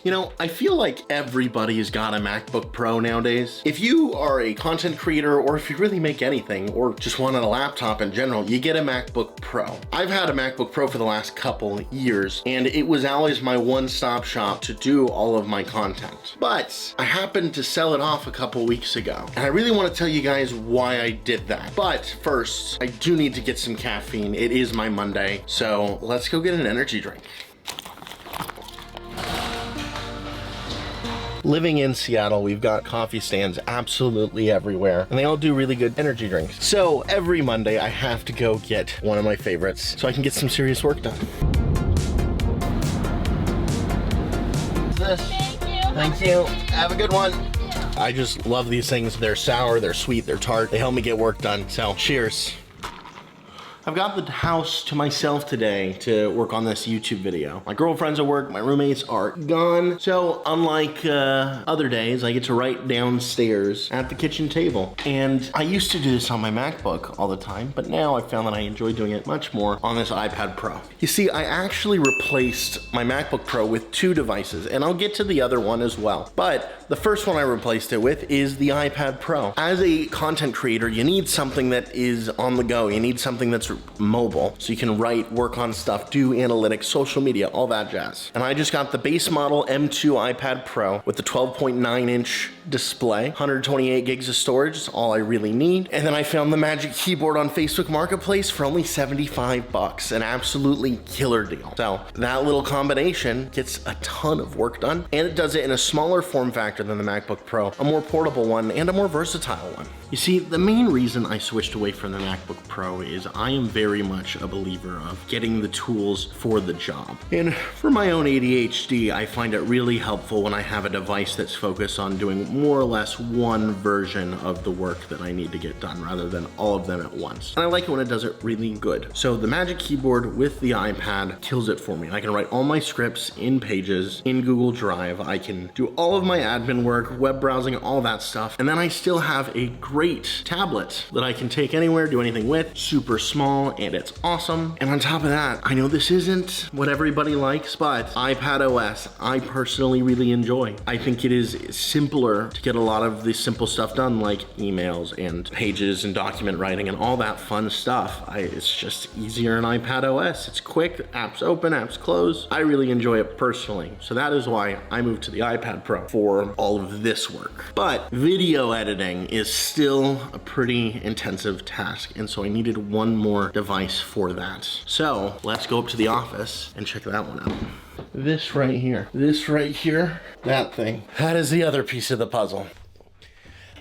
You know, I feel like everybody's got a MacBook Pro nowadays. If you are a content creator, or if you really make anything, or just want a laptop in general, you get a MacBook Pro. I've had a MacBook Pro for the last couple years, and it was always my one-stop shop to do all of my content. But I happened to sell it off a couple weeks ago, and I really want to tell you guys why I did that. But first, I do need to get some caffeine. It is my Monday, so let's go get an energy drink. Living in Seattle, we've got coffee stands absolutely everywhere, and they all do really good energy drinks. So every Monday, I have to go get one of my favorites so I can get some serious work done. Thank you. Have a good one. I just love these things. They're sour, they're sweet, they're tart. They help me get work done, so cheers. I've got the house to myself today to work on this YouTube video. My girlfriend's at work, my roommates are gone. So unlike other days, I get to write downstairs at the kitchen table. And I used to do this on my MacBook all the time, but now I found that I enjoy doing it much more on this iPad Pro. You see, I actually replaced my MacBook Pro with two devices, and I'll get to the other one as well. But the first one I replaced it with is the iPad Pro. As a content creator, you need something that is on the go. You need something that's mobile, so you can write, work on stuff, do analytics, social media, all that jazz. And I just got the base model M2 iPad Pro with the 12.9-inch display, 128 gigs of storage, is all I really need. And then I found the Magic Keyboard on Facebook Marketplace for only 75 bucks, an absolutely killer deal. So that little combination gets a ton of work done, and it does it in a smaller form factor than the MacBook Pro, a more portable one, and a more versatile one. You see, the main reason I switched away from the MacBook Pro is I am very much a believer of getting the tools for the job. And for my own ADHD, I find it really helpful when I have a device that's focused on doing more or less one version of the work that I need to get done rather than all of them at once. And I like it when it does it really good. So the Magic Keyboard with the iPad kills it for me. I can write all my scripts in Pages, in Google Drive. I can do all of my admin work, web browsing, all that stuff. And then I still have a great tablet that I can take anywhere, do anything with, super small, and it's awesome. And on top of that, I know this isn't what everybody likes, but iPad OS, I personally really enjoy. I think it is simpler to get a lot of the simple stuff done, like emails and Pages and document writing and all that fun stuff. It's just easier in iPad OS. It's quick, apps open, apps close. I really enjoy it personally. So that is why I moved to the iPad Pro for all of this work. But video editing is still a pretty intensive task, and so I needed one more device for that. So let's go up to the office and check that one out. This right here, that thing. That is the other piece of the puzzle.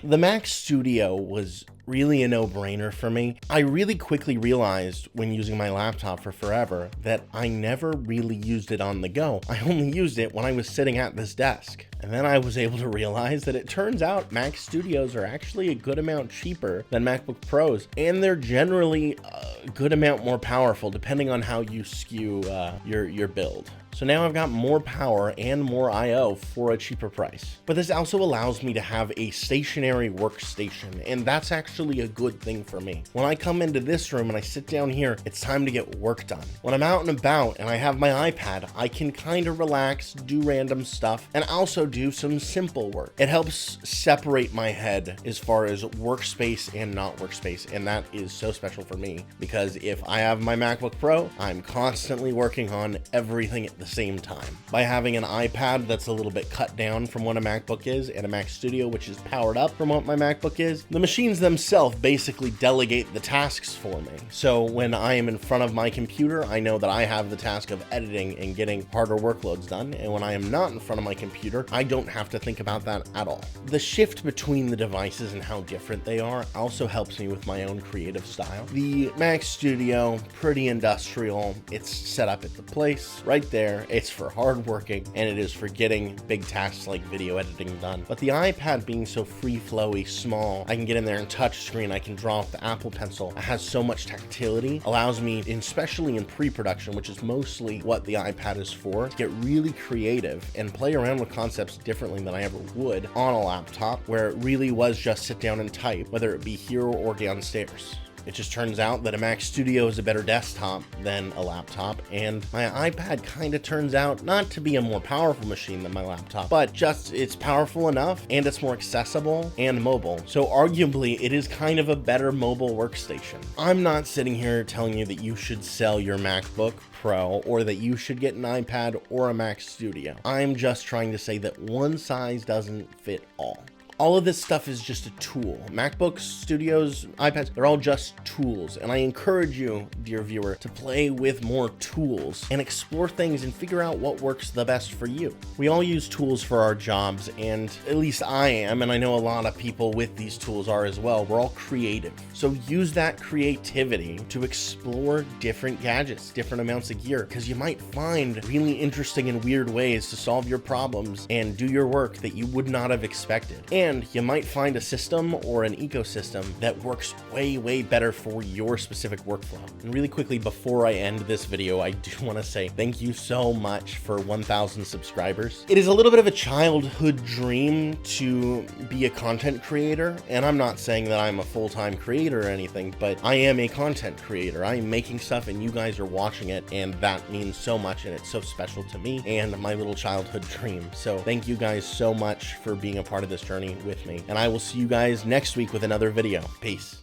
The Mac Studio was really a no-brainer for me. I really quickly realized when using my laptop for forever that I never really used it on the go. I only used it when I was sitting at this desk. And then I was able to realize that it turns out Mac Studios are actually a good amount cheaper than MacBook Pros, and they're generally a good amount more powerful depending on how you skew your build. So now I've got more power and more I/O for a cheaper price. But this also allows me to have a stationary workstation, and that's actually a good thing for me. When I come into this room and I sit down here, it's time to get work done. When I'm out and about and I have my iPad, I can kind of relax, do random stuff, and also do some simple work. It helps separate my head as far as workspace and not workspace, and that is so special for me because if I have my MacBook Pro, I'm constantly working on everything at the same time. By having an iPad that's a little bit cut down from what a MacBook is and a Mac Studio which is powered up from what my MacBook is, the machines themselves basically delegate the tasks for me. So when I am in front of my computer, I know that I have the task of editing and getting harder workloads done, and when I am not in front of my computer, I don't have to think about that at all. The shift between the devices and how different they are also helps me with my own creative style. The Mac Studio, pretty industrial, it's set up at the place right there. It's for hard working, and it is for getting big tasks like video editing done. But the iPad being so free flowy, small, I can get in there and touch screen, I can draw with the Apple Pencil. It has so much tactility, allows me, especially in pre-production, which is mostly what the iPad is for, to get really creative and play around with concepts differently than I ever would on a laptop, where it really was just sit down and type, whether it be here or downstairs. It just turns out that a Mac Studio is a better desktop than a laptop, and my iPad kind of turns out not to be a more powerful machine than my laptop, but just it's powerful enough and it's more accessible and mobile. So arguably it is kind of a better mobile workstation. I'm not sitting here telling you that you should sell your MacBook Pro or that you should get an iPad or a Mac Studio. I'm just trying to say that one size doesn't fit all. All of this stuff is just a tool. MacBooks, Studios, iPads, they're all just tools. And I encourage you, dear viewer, to play with more tools and explore things and figure out what works the best for you. We all use tools for our jobs, and at least I am, and I know a lot of people with these tools are as well. We're all creative. So use that creativity to explore different gadgets, different amounts of gear, because you might find really interesting and weird ways to solve your problems and do your work that you would not have expected. And you might find a system or an ecosystem that works way, way better for your specific workflow. And really quickly, before I end this video, I do want to say thank you so much for 1,000 subscribers. It is a little bit of a childhood dream to be a content creator. And I'm not saying that I'm a full-time creator or anything, but I am a content creator. I am making stuff and you guys are watching it, and that means so much, and it's so special to me and my little childhood dream. So thank you guys so much for being a part of this journey with me, and I will see you guys next week with another video. Peace.